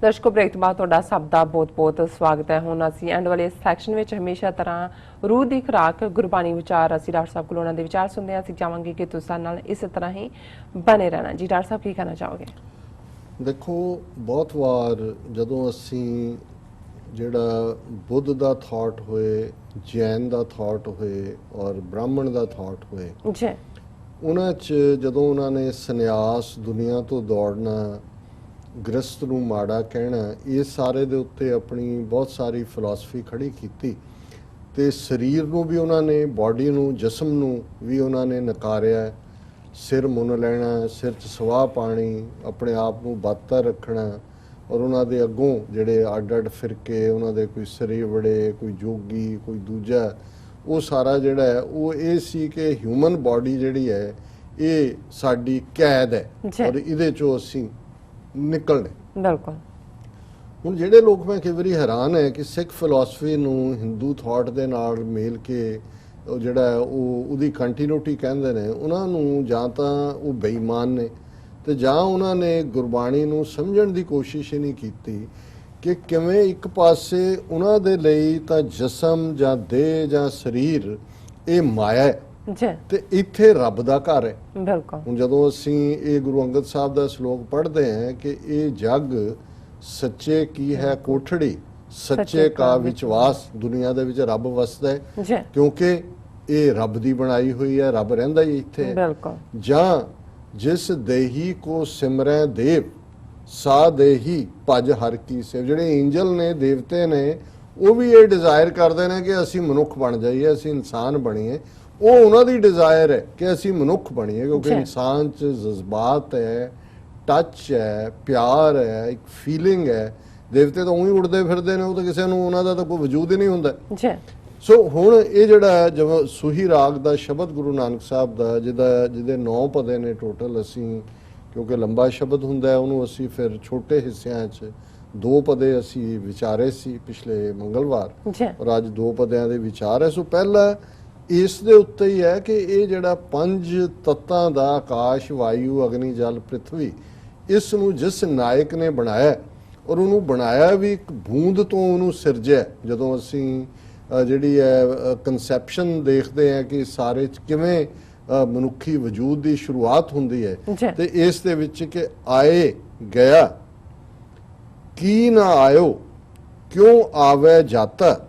दर्शकों ब्रेक तो बाद तुहाडा सब दा बहुत-बहुत स्वागत है। हुण असीं एंड वाले सैक्शन विच हमेशा तरह रूह दी खुराक गुरबाणी विचार असीं डॉक्टर साहब कोलों उन्हां दे विचार सुनदे हां। असीं चाहांगे कि तुसीं साडे नाल इस तरह ही बने रहना। जी डॉक्टर साहब की कहना चाहोगे? देखो बहुत वार जदों असीं ਜਿਹੜਾ बुद्ध ਦਾ ਥਾਟ ਹੋਏ, ਜੈਨ ਦਾ ਥਾਟ ਹੋਏ और ब्राह्मण ਦਾ ਥਾਟ ਹੋਏ जी ਉਹਨਾਂ 'ਚ ਜਦੋਂ ਉਹਨਾਂ ਨੇ ਸੰਨਿਆਸ ਦੁਨੀਆ ਤੋਂ ਦੌੜਨਾ ਗ੍ਰਸਤ ਨੂੰ ਮਾੜਾ ਕਹਿਣਾ ਇਹ ਸਾਰੇ ਦੇ ਉੱਤੇ ਆਪਣੀ ਬਹੁਤ ਸਾਰੀ ਫਿਲਾਸਫੀ ਖੜੀ ਕੀਤੀ ਤੇ ਸਰੀਰ ਨੂੰ ਵੀ ਉਹਨਾਂ ਨੇ ਬਾਡੀ ਨੂੰ ਜਿਸਮ ਨੂੰ ਵੀ ਉਹਨਾਂ ਨੇ ਨਕਾਰਿਆ ਸਿਰ ਮੁੰਨ ਲੈਣਾ ਸਿਰ 'ਚ ਸਵਾਹ ਪਾਣੀ ਆਪਣੇ ਆਪ ਨੂੰ ਬਾਤਾ ਰੱਖਣਾ ਔਰ ਉਹਨਾਂ ਦੇ ਅੱਗੋਂ ਜਿਹੜੇ ਅੱਡ-ਅੱਡ ਫਿਰਕੇ ਉਹਨਾਂ ਦੇ ਕੋਈ ਸਰੀਵੜੇ ਕੋਈ ਜੋਗੀ ਕੋਈ ਦੂਜਾ ਉਹ ਸਾਰਾ ਜਿਹੜਾ ਹੈ ਉਹ ਇਹ ਸੀ ਕਿ ਹਿਊਮਨ ਬਾਡੀ ਜਿਹੜੀ ਹੈ ਇਹ ਸਾਡੀ ਕੈਦ ਹੈ ਔਰ ਇਹਦੇ 'ਚੋਂ ਅਸੀਂ ਨਿਕਲਣੇ बिल्कुल। ਹੁਣ ਜਿਹੜੇ ਲੋਕ ਮੈਂ ਕਈ ਵਾਰੀ ਹੈਰਾਨ ਹੈ ਕਿ ਸਿੱਖ ਫਿਲਾਸਫੀ ਨੂੰ ਹਿੰਦੂ ਥਾਟ ਦੇ ਨਾਲ ਮੇਲ ਕੇ ਉਹ ਜਿਹੜਾ ਉਹਦੀ ਕੰਟੀਨਿਊਟੀ ਕਹਿੰਦੇ ਨੇ ਉਹਨਾਂ ਨੂੰ ਜਾਂ ਤਾਂ ਉਹ ਬੇਈਮਾਨ ਨੇ ਤੇ ਜਾਂ ਉਹਨਾਂ ਨੇ ਗੁਰਬਾਣੀ ਨੂੰ ਸਮਝਣ ਦੀ ਕੋਸ਼ਿਸ਼ ਹੀ ਨਹੀਂ ਕੀਤੀ ਕਿ ਕਿਵੇਂ ਇੱਕ ਪਾਸੇ ਉਹਨਾਂ ਦੇ ਲਈ ਤਾਂ ਜਿਸਮ ਜਾਂ ਦੇਹ ਜਾਂ ਸਰੀਰ ਇਹ ਮਾਇਆ ਹੈ ਤੇ ਇੱਥੇ ਰੱਬ ਦਾ ਘਰ ਹੈ। ਬਿਲਕੁਲ। ਹੁਣ ਜਦੋਂ ਅਸੀਂ ਇਹ ਗੁਰੂ ਅੰਗਦ ਸਾਹਿਬ ਦਾ ਸ਼ਲੋਕ ਪੜ੍ਹਦੇ ਹਾਂ ਕਿ ਇਹ ਜੱਗ ਸੱਚੇ ਕੀ ਹੈ ਕੋਠੜੀ ਸੱਚੇ ਕਾ ਵਿਚਵਾਸ ਦੁਨੀਆ ਦੇ ਵਿੱਚ ਰੱਬ ਵਸਦਾ ਹੈ ਕਿਉਂਕਿ ਇਹ ਰੱਬ ਦੀ ਬਣਾਈ ਹੋਈ ਹੈ ਰੱਬ ਰਹਿੰਦਾ ਹੀ ਇੱਥੇ ਬਿਲਕੁਲ। ਜਾਂ ਜਿਸ ਦੇਹੀ ਕੋ ਸਿਮਰੈ ਦੇਵ ਸਾ ਦੇਹੀ ਭਜ ਹਰ ਕੀ ਸੇਵ ਜਿਹੜੇ ਐਂਜਲ ਨੇ ਦੇਵਤੇ ਨੇ ਉਹ ਵੀ ਇਹ ਡਿਜ਼ਾਇਰ ਕਰਦੇ ਨੇ ਕਿ ਅਸੀਂ ਮਨੁੱਖ ਬਣ ਜਾਈਏ ਅਸੀਂ ਇਨਸਾਨ ਬਣੀਏ ਉਹ ਉਹਨਾਂ ਦੀ ਡਿਜ਼ਾਇਰ ਹੈ ਕਿ ਅਸੀਂ ਮਨੁੱਖ ਬਣੀਏ ਕਿਉਂਕਿ ਇਨਸਾਨ 'ਚ ਜਜ਼ਬਾਤ ਹੈ ਟੱਚ ਹੈ ਪਿਆਰ ਹੈ ਇੱਕ ਫੀਲਿੰਗ ਹੈ ਦੇਵਤੇ ਤਾਂ ਉਹੀ ਉੜਦੇ ਫਿਰਦੇ ਨੇ ਉਹ ਤਾਂ ਕਿਸੇ ਨੂੰ ਉਹਨਾਂ ਦਾ ਤਾਂ ਕੋਈ ਵਜੂਦ ਹੀ ਨਹੀਂ ਹੁੰਦਾ ਸੋ ਹੁਣ ਇਹ ਜਿਹੜਾ ਜਿਵੇਂ ਸੂਹੀ ਰਾਗ ਦਾ ਸ਼ਬਦ ਗੁਰੂ ਨਾਨਕ ਸਾਹਿਬ ਦਾ ਜਿਹਦੇ 9 ਪਦੇ ਨੇ ਟੋਟਲ ਅਸੀਂ ਕਿਉਂਕਿ ਲੰਬਾ ਸ਼ਬਦ ਹੁੰਦਾ ਉਹਨੂੰ ਅਸੀਂ ਫਿਰ ਛੋਟੇ ਹਿੱਸਿਆਂ 'ਚ 2 ਪਦੇ ਅਸੀਂ ਵਿਚਾਰੇ ਸੀ ਪਿਛਲੇ ਮੰਗਲਵਾਰ ਔਰ ਅੱਜ 2 ਪਦਿਆਂ ਦੇ ਵਿਚਾਰ ਹੈ। ਸੋ ਪਹਿਲਾ ਇਸ ਦੇ ਉੱਤੇ ਹੀ ਹੈ ਕਿ ਇਹ ਜਿਹੜਾ 5 ਤੱਤਾਂ ਦਾ ਆਕਾਸ਼ ਵਾਯੂ ਅਗਨੀ ਜਲ ਪ੍ਰਿਥਵੀ ਇਸ ਨੂੰ ਜਿਸ ਨਾਇਕ ਨੇ ਬਣਾਇਆ ਔਰ ਉਹਨੂੰ ਬਣਾਇਆ ਵੀ ਇੱਕ ਬੂੰਦ ਤੋਂ ਉਹਨੂੰ ਸਿਰਜਿਆ ਜਦੋਂ ਅਸੀਂ ਜਿਹੜੀ ਹੈ ਕਨਸੈਪਸ਼ਨ ਦੇਖਦੇ ਹਾਂ ਕਿ ਸਾਰੇ 'ਚ ਕਿਵੇਂ ਮਨੁੱਖੀ ਵਜੂਦ ਦੀ ਸ਼ੁਰੂਆਤ ਹੁੰਦੀ ਹੈ ਤੇ ਇਸ ਦੇ ਵਿੱਚ ਕਿ ਆਏ ਗਿਆ ਕੀ ਨਾ ਆਇਓ ਕਿਉਂ ਆਵੇ ਜਾਤਾ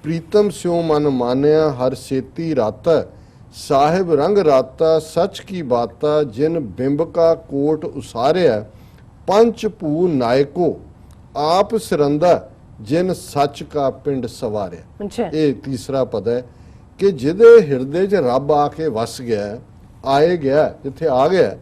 ਪ੍ਰੀਤਮ ਸਿਉ ਮਨ ਮਾਨਿਆ ਹਰ ਸੇਤੀ ਰਾਤਾ ਸਾਹਿਬ ਰੰਗ ਰਾਤਾ ਸੱਚ ਕੀ ਬਾਤਾ ਜਿਨ ਬਿੰਬ ਕਾ ਕੋਟ ਉਸਾਰਿਆ ਪੰਚ ਭੂ ਨਾਇਕੋ ਆਪ ਸਿਰੰਦਾ ਜਿਨ ਸੱਚ ਕਾ ਪਿੰਡ ਸਵਾਰਿਆ। ਇਹ ਤੀਸਰਾ ਪਦ ਹੈ ਕਿ ਜਿਹਦੇ ਹਿਰਦੇ 'ਚ ਰੱਬ ਆ ਕੇ ਵਸ ਗਿਆ ਆਏ ਗਿਆ ਜਿੱਥੇ ਆ ਗਿਆ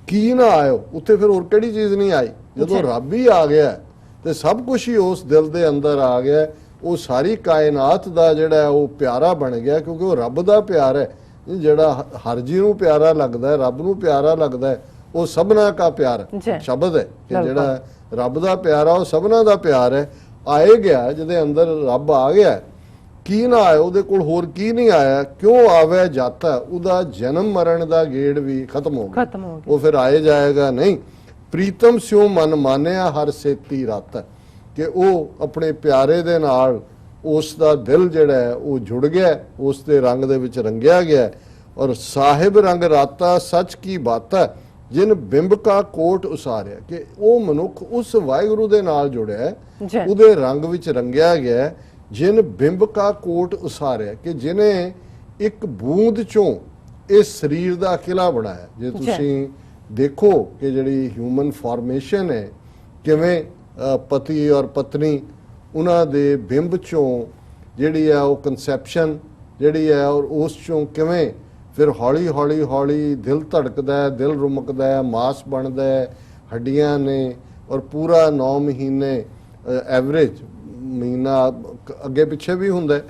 ਕੀ ਨਾ ਆਇਓ ਉੱਥੇ ਫਿਰ ਹੋਰ ਕਿਹੜੀ ਚੀਜ਼ ਨਹੀਂ ਆਈ ਜਦੋਂ ਰੱਬ ਹੀ ਆ ਗਿਆ ਤੇ ਸਭ ਕੁਝ ਹੀ ਉਸ ਦਿਲ ਦੇ ਅੰਦਰ ਆ ਗਿਆ ਉਹ ਸਾਰੀ ਕਾਇਨਾਤ ਦਾ ਜਿਹੜਾ ਉਹ ਪਿਆਰਾ ਬਣ ਗਿਆ ਕਿਉਂਕਿ ਉਹ ਰੱਬ ਦਾ ਪਿਆਰ ਹੈ ਜਿਹੜਾ ਹਰ ਜੀ ਨੂੰ ਪਿਆਰਾ ਲੱਗਦਾ ਹੈ ਰੱਬ ਨੂੰ ਪਿਆਰਾ ਲੱਗਦਾ ਹੈ ਉਹ ਸਭਨਾ ਦਾ ਪਿਆਰ ਸ਼ਬਦ ਹੈ ਕਿ ਜਿਹੜਾ ਰੱਬ ਦਾ ਪਿਆਰਾ ਉਹ ਸਭਨਾ ਦਾ ਪਿਆਰ ਹੈ। ਆਏ ਗਿਆ ਜਿਹਦੇ ਅੰਦਰ ਰੱਬ ਆ ਗਿਆ ਕੀ ਨਾ ਆਇਆ ਉਹਦੇ ਕੋਲ ਹੋਰ ਕੀ ਨਹੀਂ ਆਇਆ ਕਿਉਂ ਆਵੇ ਜਾਤਾ ਉਹਦਾ ਜਨਮ ਮਰਨ ਦਾ ਗੇੜ ਵੀ ਖਤਮ ਹੋ ਗਿਆ ਉਹ ਫਿਰ ਆਏ ਜਾਏਗਾ ਨਹੀਂ। ਪ੍ਰੀਤਮ ਸਿਉ ਮਨ ਮਾਨਿਆ ਹਰ ਸੇਤੀ ਰਾਤ ਕਿ ਉਹ ਆਪਣੇ ਪਿਆਰੇ ਦੇ ਨਾਲ ਉਸ ਦਾ ਦਿਲ ਜਿਹੜਾ ਹੈ ਉਹ ਜੁੜ ਗਿਆ ਉਸ ਦੇ ਰੰਗ ਦੇ ਵਿੱਚ ਰੰਗਿਆ ਗਿਆ ਔਰ ਸਾਹਿਬ ਰੰਗ ਰਾਤਾ ਸੱਚ ਕੀ ਬਾਤਾ ਜਿਨ ਬਿੰਬ ਕਾ ਕੋਟ ਉਸਾਰਿਆ ਕਿ ਉਹ ਮਨੁੱਖ ਉਸ ਵਾਹਿਗੁਰੂ ਦੇ ਨਾਲ ਜੁੜਿਆ ਉਹਦੇ ਰੰਗ ਵਿੱਚ ਰੰਗਿਆ ਗਿਆ ਜਿਨ ਬਿੰਬ ਕਾ ਕੋਟ ਉਸਾਰਿਆ ਕਿ ਜਿਨੇ ਇੱਕ ਬੂੰਦ ਚੋਂ ਇਸ ਸਰੀਰ ਦਾ ਕਿਲਾ ਬਣਾਇਆ। ਜੇ ਤੁਸੀਂ ਦੇਖੋ ਕਿ ਜਿਹੜੀ ਹਿਊਮਨ ਫਾਰਮੇਸ਼ਨ ਹੈ ਕਿਵੇਂ ਪਤੀ ਔਰ ਪਤਨੀ ਉਹਨਾਂ ਦੇ ਬਿੰਬ ਚੋਂ ਜਿਹੜੀ ਹੈ ਉਹ ਕਨਸੈਪਸ਼ਨ ਜਿਹੜੀ ਹੈ ਔਰ ਉਸ ਚੋਂ ਕਿਵੇਂ ਫਿਰ ਹੌਲੀ ਹੌਲੀ ਹੌਲੀ ਦਿਲ ਧੜਕਦਾ ਹੈ ਦਿਲ ਰੁਮਕਦਾ ਹੈ ਮਾਸ ਬਣਦਾ ਹੈ ਹੱਡੀਆਂ ਨੇ ਔਰ ਪੂਰਾ 9 ਮਹੀਨੇ ਐਵਰੇਜ ਮਹੀਨਾ ਅੱਗੇ ਪਿੱਛੇ ਵੀ ਹੁੰਦਾ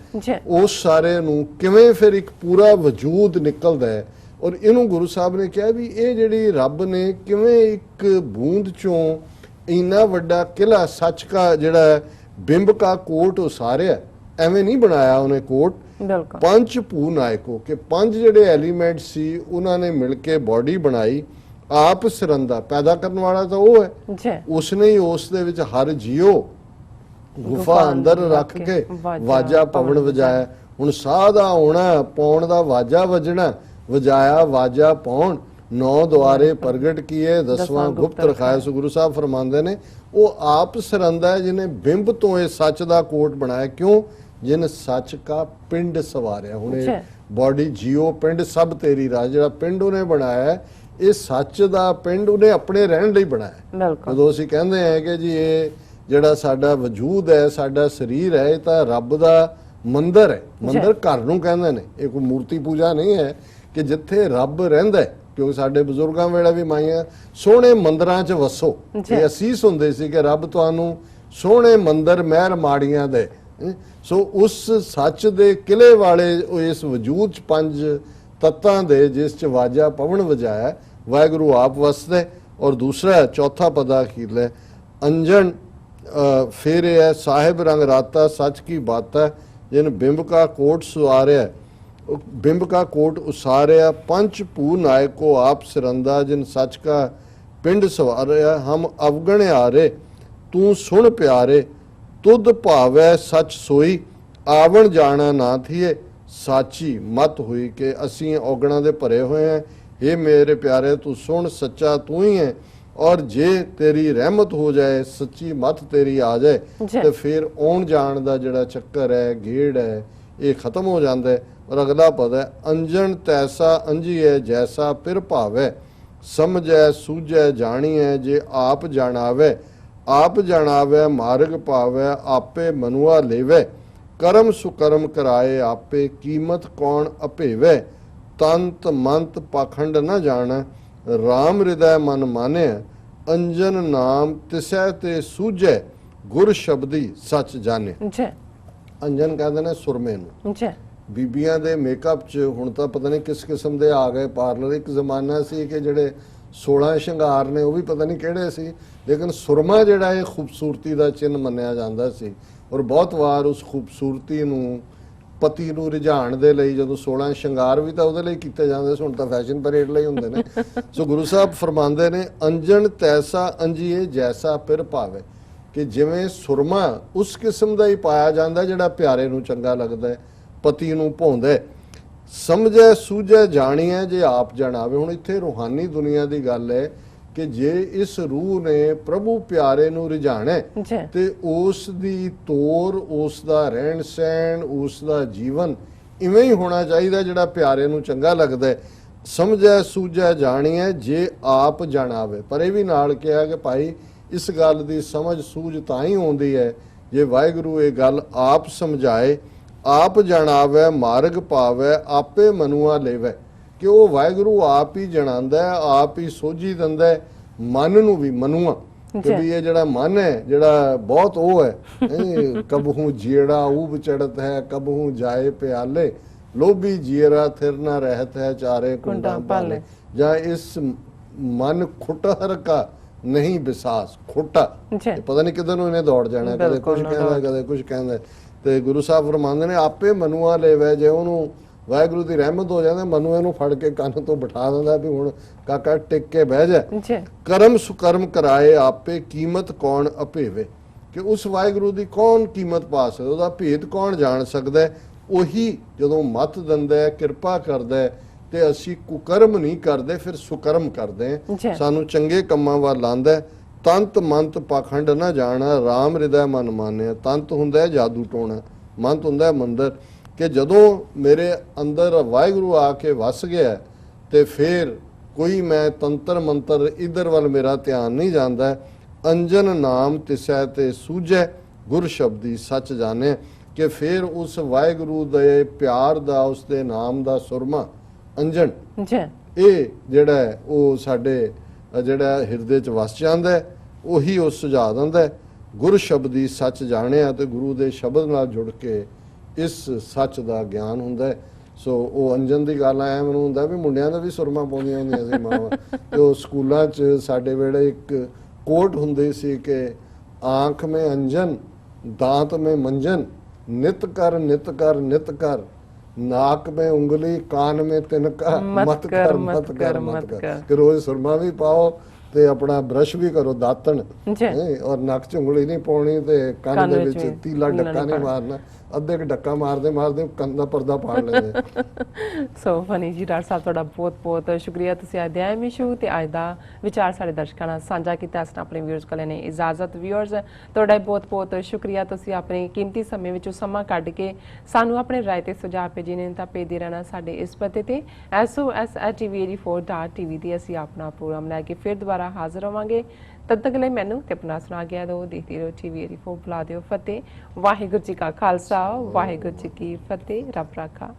ਉਸ ਸਾਰੇ ਨੂੰ ਕਿਵੇਂ ਫਿਰ ਇੱਕ ਪੂਰਾ ਵਜੂਦ ਨਿਕਲਦਾ ਹੈ ਔਰ ਇਹਨੂੰ ਗੁਰੂ ਸਾਹਿਬ ਨੇ ਕਿਹਾ ਵੀ ਇਹ ਜਿਹੜੀ ਰੱਬ ਨੇ ਕਿਵੇਂ ਇੱਕ ਬੂੰਦ ਚੋਂ ਇੰਨਾ ਵੱਡਾ ਕਿਲਾ ਸੱਚ ਕਾ ਜਿਹੜਾ ਬਿੰਬ ਕਾ ਕੋਟ ਉਸਾਰਿਆ ਐਵੇਂ ਨਹੀਂ ਬਣਾਇਆ ਉਹਨੇ ਕੋਟ ਪੰਜ ਭੂ ਨਾਇਕੋ ਕਿ 5 ਜਿਹੜੇ ਐਲੀਮੈਂਟ ਸੀ ਉਹਨਾਂ ਨੇ ਮਿਲ ਕੇ ਬਾਡੀ ਬਣਾਈ ਆਪ ਸਿਰੰਦਾ, ਪੈਦਾ ਕਰਨ ਵਾਲਾ ਤਾਂ ਉਹ ਹੈ, ਜੀ ਉਸਨੇ ਹੀ ਉਸ ਦੇ ਵਿੱਚ ਹਰ ਜੀਓ ਗੁਫਾ ਅੰਦਰ ਰੱਖ ਕੇ ਵਾਜਾ ਪਵਨ ਵਜਾਇਆ। ਹੁਣ ਸਾਹ ਦਾ ਆਉਣਾ ਪੌਣ ਦਾ ਵਾਜਾ ਵਜਣਾ, ਵਜਾਇਆ ਵਾਜਾ ਪੌਣ, 9 ਦੁਆਰੇ ਪ੍ਰਗਟ ਕੀਏ 10ਵਾਂ ਗੁਪਤ ਰਖਾਇਆ। ਸੋ ਗੁਰੂ ਸਾਹਿਬ ਫਰਮਾਉਂਦੇ ਨੇ ਉਹ ਆਪ ਸਿਰੰਦਾ ਹੈ ਜਿਹਨੇ ਬਿੰਬ ਤੋਂ ਇਹ ਸੱਚ ਦਾ ਕੋਟ ਬਣਾਇਆ। ਕਿਉਂ? ਜਿਨ ਸੱਚ ਕਾ ਪਿੰਡ ਸਵਾਰਿਆ। ਹੁਣ ਇਹ ਬਾਡੀ ਜੀਓ ਪਿੰਡ ਸਭ ਤੇਰੀ ਰਾਜ, ਜਿਹੜਾ ਪਿੰਡ ਉਹਨੇ ਬਣਾਇਆ ਇਹ ਸੱਚ ਦਾ ਪਿੰਡ ਉਹਨੇ ਆਪਣੇ ਰਹਿਣ ਲਈ ਬਣਾਇਆ। ਬਿਲਕੁਲ। ਜਦੋਂ ਅਸੀਂ ਕਹਿੰਦੇ ਹਾਂ ਕਿ ਜੀ ਇਹ ਜਿਹੜਾ ਸਾਡਾ ਵਜੂਦ ਹੈ, ਸਾਡਾ ਸਰੀਰ ਹੈ, ਇਹ ਤਾਂ ਰੱਬ ਦਾ ਮੰਦਿਰ ਹੈ। ਮੰਦਿਰ ਘਰ ਨੂੰ ਕਹਿੰਦੇ ਨੇ, ਇਹ ਕੋਈ ਮੂਰਤੀ ਪੂਜਾ ਨਹੀਂ ਹੈ ਕਿ ਜਿੱਥੇ ਰੱਬ ਰਹਿੰਦਾ ਹੈ। ਕਿਉਂਕਿ ਸਾਡੇ ਬਜ਼ੁਰਗਾਂ ਵੇਲੇ ਵੀ ਮਾਈਆਂ ਸੋਹਣੇ ਮੰਦਰਾਂ 'ਚ ਵਸੋ, ਇਹ ਅਸੀਸ ਹੁੰਦੇ ਸੀ ਕਿ ਰੱਬ ਤੁਹਾਨੂੰ ਸੋਹਣੇ ਮੰਦਰ ਮਹਿਲ ਮਾੜੀਆਂ ਦੇ। ਸੋ ਉਸ ਸੱਚ ਦੇ ਕਿਲੇ ਵਾਲੇ ਇਸ ਵਜੂਦ 'ਚ 5 ਤੱਤਾਂ ਦੇ ਜਿਸ 'ਚ ਵਾਜਾ ਪਵਨ ਵਜਾਇਆ ਵਾਹਿਗੁਰੂ ਆਪ ਵਸਦੇ। ਔਰ ਦੂਸਰਾ ਚੌਥਾ ਪਦਾ ਅਖੀਰਲੇ ਅੰਜਨ ਫਿਰ ਇਹ ਹੈ ਸਾਹਿਬ ਰੰਗ ਰਾਤਾ ਸੱਚ ਕੀ ਬਾਤਾ, ਜਿਨ ਬਿੰਬ ਕਾ ਕੋਟ ਸੁਆਰਿਆ ਬਿੰਬ ਕਾ ਕੋਟ ਉਸਾਰਿਆ, ਪੰਚ ਭੂ ਨਾਇਕੋ ਆਪ ਸਿਰੰਦਾ, ਜਿਨ ਸੱਚ ਕਾ ਪਿੰਡ ਸਵਾਰਿਆ। ਹਮ ਅਵਗਣ ਹਾਰੇ ਤੂੰ ਸੁਣ ਪਿਆਰੇ, ਤੁਧ ਭਾਵੈ ਸੱਚ ਸੋਈ, ਆਵਣ ਜਾਣਾ ਨਾ ਥੀਏ ਸਾਚੀ ਮਤ ਹੋਈ। ਕਿ ਅਸੀਂ ਔਗਣਾਂ ਦੇ ਭਰੇ ਹੋਏ ਹਾਂ, ਇਹ ਮੇਰੇ ਪਿਆਰੇ ਤੂੰ ਸੁਣ, ਸੱਚਾ ਤੂੰ ਹੀ ਹੈ। ਔਰ ਜੇ ਤੇਰੀ ਰਹਿਮਤ ਹੋ ਜਾਏ, ਸੱਚੀ ਮਤ ਤੇਰੀ ਆ ਜਾਏ ਤੇ ਫਿਰ ਆਉਣ ਜਾਣ ਦਾ ਜਿਹੜਾ ਚੱਕਰ ਹੈ, ਗੇੜ ਹੈ, ਇਹ ਖਤਮ ਹੋ ਜਾਂਦਾ ਹੈ। ਔਰ ਅਗਲਾ ਪਦ ਹੈ ਅੰਜਨ ਤੈਸਾ ਅੰਜੀਐ ਜੈਸਾ ਪਿਰ ਭਾਵੈ, ਸਮਝੈ ਸੂਝੈ ਜਾਣੀਐ ਜੇ ਆਪ ਜਾਣਾਵੇ। ਆਪ ਜਾਣਾਵੇ ਮਾਰਗ ਪਾਵੈ, ਆਪੇ ਮਨੁਆ ਲੇਵੇ, ਕਰਮ ਸੁਕਰਮ ਕਰਾਏ ਆਪੇ, ਕੀਮਤ ਕੌਣ ਅਭੇਵੇ। ਤੰਤ ਮੰਤ ਪਾਖੰਡ ਨ ਜਾਣੈ, ਰਾਮ ਹਿਰਦੈ ਮਨ ਮਾਨਿਆ, ਅੰਜਨ ਨਾਮ ਤਿਸੈ ਤੇ ਸੂਝੈ, ਗੁਰ ਸ਼ਬਦੀ ਸੱਚ ਜਾਣੇ। ਅੰਜਨ ਕਹਿੰਦੇ ਨੇ ਸੁਰਮੇ ਨੂੰ। ਬੀਬੀਆਂ ਦੇ ਮੇਕਅਪ 'ਚ ਹੁਣ ਤਾਂ ਪਤਾ ਨਹੀਂ ਕਿਸ ਕਿਸਮ ਦੇ ਆ ਗਏ ਪਾਰਲਰ। ਇੱਕ ਜ਼ਮਾਨਾ ਸੀ ਕਿ ਜਿਹੜੇ 16 ਸ਼ਿੰਗਾਰ ਨੇ ਉਹ ਵੀ ਪਤਾ ਨਹੀਂ ਕਿਹੜੇ ਸੀ, ਲੇਕਿਨ ਸੁਰਮਾ ਜਿਹੜਾ ਇਹ ਖੂਬਸੂਰਤੀ ਦਾ ਚਿੰਨ੍ਹ ਮੰਨਿਆ ਜਾਂਦਾ ਸੀ। ਔਰ ਬਹੁਤ ਵਾਰ ਉਸ ਖੂਬਸੂਰਤੀ ਨੂੰ ਪਤੀ ਨੂੰ ਰਿਝਾਉਣ ਦੇ ਲਈ ਜਦੋਂ 16 ਸ਼ਿੰਗਾਰ ਵੀ ਤਾਂ ਉਹਦੇ ਲਈ ਕੀਤੇ ਜਾਂਦੇ ਸੀ, ਹੁਣ ਤਾਂ ਫੈਸ਼ਨ ਪਰੇਡ ਲਈ ਹੁੰਦੇ ਨੇ। ਸੋ ਗੁਰੂ ਸਾਹਿਬ ਫਰਮਾਉਂਦੇ ਨੇ ਅੰਜਨ ਤੈਸਾ ਅੰਜੀਏ ਜੈਸਾ ਪਿਰ ਭਾਵੇ, ਕਿ ਜਿਵੇਂ ਸੁਰਮਾ ਉਸ ਕਿਸਮ ਦਾ ਹੀ ਪਾਇਆ ਜਾਂਦਾ ਜਿਹੜਾ ਪਿਆਰੇ ਨੂੰ ਚੰਗਾ ਲੱਗਦਾ ਹੈ, ਪਤੀ ਨੂੰ ਭਾਉਂਦਾ। ਸਮਝੈ ਸੂਝੈ ਜਾਣੀਐ ਜੇ ਆਪ ਜਾਣਾਵੇ। ਹੁਣ ਇੱਥੇ ਰੂਹਾਨੀ ਦੁਨੀਆ ਦੀ ਗੱਲ ਹੈ ਕਿ ਜੇ ਇਸ ਰੂਹ ਨੇ ਪ੍ਰਭੂ ਪਿਆਰੇ ਨੂੰ ਰਿਝਾਣਾ ਤੇ ਉਸ ਦੀ ਤੋਰ, ਉਸ ਦਾ ਰਹਿਣ ਸਹਿਣ, ਉਸ ਦਾ ਜੀਵਨ ਇਵੇਂ ਹੀ ਹੋਣਾ ਚਾਹੀਦਾ ਜਿਹੜਾ ਪਿਆਰੇ ਨੂੰ ਚੰਗਾ ਲੱਗਦਾ ਹੈ। ਸਮਝੈ ਸੂਝੈ ਜਾਣੀਐ ਜੇ ਆਪ ਜਾਣਾਵੇ। ਪਰ ਇਹ ਵੀ ਨਾਲ ਕਿਹਾ ਕਿ ਭਾਈ ਇਸ ਗੱਲ ਦੀ ਸਮਝ ਸੂਝ ਤਾਂ ਹੀ ਆਉਂਦੀ ਹੈ ਜੇ ਵਾਹਿਗੁਰੂ ਇਹ ਗੱਲ ਆਪ ਸਮਝਾਏ, ਆਪ ਜਾਣਾਵੇ ਮਾਰਗ ਪਾਵੇ, ਆਪੇ ਮਨੁਆ ਲੇਵੇ। ਕਿ ਉਹ ਵਾਹਿਗੁਰੂ ਆਪ ਹੀ ਜਣਾਉਂਦਾ ਹੈ, ਆਪ ਹੀ ਸੋਝੀ ਦਿੰਦਾ ਹੈ ਮਨ ਨੂੰ ਵੀ। ਮਨੁਆ ਕਿ ਵੀ ਇਹ ਜਿਹੜਾ ਮਨ ਹੈ ਜਿਹੜਾ ਬਹੁਤ ਉਹ ਹੈ, ਕਬਹੂ ਜੀੜਾ ਊਬ ਚੜਤ ਹੈ, ਕਬਹੂ ਜਾਏ ਪਿਆਲੇ, ਲੋਭੀ ਜੀਰਾ ਥਿਰ ਨਾ ਰਹਿਤ ਹੈ, ਚਾਰੇ ਕੁੰਡਾਂ ਪਾਲੇ। ਜਾਂ ਇਸ ਮਨ ਖੁਟਹਰ ਕਾ ਨਹੀਂ ਵਿਸਾਸ। ਖੋਟਾ ਪਤਾ ਨਹੀਂ ਕਿੱਧਰ ਨੂੰ ਇਹਨੇ ਦੌੜ ਜਾਣਾ, ਕਦੇ ਕੁਝ ਕਹਿੰਦਾ ਕਦੇ ਕੁਝ ਕਹਿੰਦਾ। ਤੇ ਗੁਰੂ ਸਾਹਿਬ ਫਰਮਾਉਂਦੇ ਨੇ ਆਪੇ ਮਨੁਆ ਲੇਵੇ। ਜੇ ਉਹਨੂੰ ਵਾਹਿਗੁਰੂ ਦੀ ਰਹਿਮਤ ਹੋ ਜਾਂਦੇ, ਮਨੂ ਇਹਨੂੰ ਫੜ ਕੇ ਕੰਨ ਤੋਂ ਬਿਠਾ ਦਿੰਦਾ ਵੀ ਹੁਣ ਕਾਕਾ ਟਿਕ ਕੇ ਬਹਿ ਜਾ। ਕਰਮ ਸੁਕਰਮ ਕਰਾਏ ਆਪੇ, ਕੀਮਤ ਕੌਣ ਅਭੇਵੇ। ਕਿ ਉਸ ਵਾਹਿਗੁਰੂ ਦੀ ਕੌਣ ਕੀਮਤ ਪਾ ਸਕਦਾ, ਉਹਦਾ ਭੇਦ ਕੌਣ ਜਾਣ ਸਕਦਾ। ਉਹੀ ਜਦੋਂ ਮੱਤ ਦਿੰਦਾ ਹੈ, ਕਿਰਪਾ ਕਰਦਾ ਹੈ ਤੇ ਅਸੀਂ ਕੁਕਰਮ ਨਹੀਂ ਕਰਦੇ, ਫਿਰ ਸੁਕਰਮ ਕਰਦੇ ਹਾਂ, ਸਾਨੂੰ ਚੰਗੇ ਕੰਮਾਂ ਵੱਲ ਲਾਉਂਦਾ। ਤੰਤ ਮੰਤ ਪਾਖੰਡ ਨਾ ਜਾਣਾ, ਰਾਮ ਹਿਰਦੈ ਮਨ ਮਾਨਿਆ। ਤੰਤ ਹੁੰਦਾ ਹੈ ਜਾਦੂ ਟੋਣਾ, ਮੰਤ ਹੁੰਦਾ ਹੈ ਮੰਦਰ। ਕਿ ਜਦੋਂ ਮੇਰੇ ਅੰਦਰ ਵਾਹਿਗੁਰੂ ਆ ਕੇ ਵਸ ਗਿਆ ਤੇ ਫਿਰ ਕੋਈ ਮੈਂ ਤੰਤਰ ਮੰਤਰ ਇਧਰ ਵੱਲ ਮੇਰਾ ਧਿਆਨ ਨਹੀਂ ਜਾਂਦਾ। ਅੰਜਨ ਨਾਮ ਤਿਸੈ ਤੇ ਸੂਝੈ, ਗੁਰ ਸ਼ਬਦੀ ਸੱਚ ਜਾਣੇ। ਕਿ ਫਿਰ ਉਸ ਵਾਹਿਗੁਰੂ ਦੇ ਪਿਆਰ ਦਾ, ਉਸ ਦੇ ਨਾਮ ਦਾ ਸੁਰਮਾ ਅੰਜਨ ਇਹ ਜਿਹੜਾ ਹੈ ਉਹ ਸਾਡੇ ਜਿਹੜਾ ਹਿਰਦੇ 'ਚ ਵਸ ਜਾਂਦਾ, ਉਹੀ ਉਹ ਸੁਝਾ ਦਿੰਦਾ। ਗੁਰ ਸ਼ਬਦੀ ਸੱਚ ਜਾਣਿਆ, ਤੇ ਗੁਰੂ ਦੇ ਸ਼ਬਦ ਨਾਲ ਜੁੜ ਕੇ ਇਸ ਸੱਚ ਦਾ ਗਿਆਨ ਹੁੰਦਾ। ਸੋ ਉਹ ਅੰਜਨ ਦੀ ਗੱਲ ਆਇਆ ਮੈਨੂੰ ਹੁੰਦਾ ਵੀ ਮੁੰਡਿਆਂ ਦਾ ਵੀ ਸੁਰਮਾ ਪਾਉਂਦੀਆਂ ਹੁੰਦੀਆਂ ਸੀ ਮਾਵਾਂ। ਤੇ ਉਹ ਸਕੂਲਾਂ 'ਚ ਸਾਡੇ ਵੇਲੇ ਇੱਕ ਕੋਟ ਹੁੰਦੀ ਸੀ ਕਿ ਆਂਖ ਮੇ ਅੰਜਨ ਦਾਂਤ ਮੇ ਮੰਜਨ, ਨਿਤ ਕਰ ਨਿਤ ਕਰ ਨਿਤ ਕਰ, नाक में उंगली कान में तिनका मत कर। कि रोज सुरमा भी पाओ ते अपना ब्रश भी करो दातन जी और नक च उंगली नहीं पाउणी ते ਕੰਨ ਕੰਨ ਦੇ ਵਿੱਚ ਵਿੱਚ ਵੀ ਤੀਲਾ ਡੱਕਾ ਨਹੀਂ ਮਾਰਨਾ ਅੱਧੇ ਕ ਡੱਕਾ ਮਾਰਦੇ ਮਾਰਦੇ ਕੰਨ ਦਾ ਪਰਦਾ ਪਾੜ ਲੈਂਦੇ ਸੋ ਫਨੀ ਜੀ ਡਾਕਟਰ ਸਾਹਿਬ ਤੁਹਾਡਾ ਬਹੁਤ ਬਹੁਤ ਸ਼ੁਕਰੀਆ ਤੁਸੀਂ ਅੱਜ ਦੇ ਐਮ ਇਸ਼ੂ ਤੇ ਅੱਜ ਦਾ ਵਿਚਾਰ ਸਾਡੇ ਦਰਸ਼ਕਾਂ ਨਾਲ ਸਾਂਝਾ ਕੀਤਾ ਇਸ ਨਾਲ ਆਪਣੇ ਵਿਊਅਰਸ ਕੋਲ ਨੇ ਇਜਾਜ਼ਤ ਵਿਊਅਰਸ ਤੁਹਾਡਾ ਬਹੁਤ ਬਹੁਤ ਸ਼ੁਕਰੀਆ ਤੁਸੀਂ ਆਪਣੇ ਕੀਮਤੀ ਸਮੇਂ ਵਿੱਚੋਂ ਸਮਾਂ ਕੱਢ ਕੇ ਸਾਨੂੰ ਆਪਣੇ ਰਾਏ ਤੇ ਸੁਝਾਅ ਭੇਜੇ ਨੇ ਤਾਂ ਭੇਜਦੇ ਰਹਿਣਾ ਸਾਡੇ ਇਸ ਪਤੇ ਤੇ sos@tv84.tv ਤੇ ਅਸੀਂ ਆਪਣਾ ਪ੍ਰੋਗਰਾਮ ਲੈ ਕੇ ਫਿਰ ਦੁਬਾਰਾ ਹਾਜ਼ਰ ਹੋਵਾਂਗੇ ਤਦ ਤੱਕ ਲਈ ਮੈਨੂੰ ਤੇ ਆਪਣਾ ਸੁਣਾ ਗਿਆ ਦੋ ਦੇਖਦੇ ਰਹੋ TV84 ਬੁਲਾ ਦਿਓ ਫਤਿਹ ਵਾਹਿਗੁਰੂ ਜੀ ਕਾ ਖਾਲਸਾ ਵਾਹਿਗੁਰੂ ਜੀ ਕੀ ਫਤਿਹ ਰੱਬ ਰਾਖਾ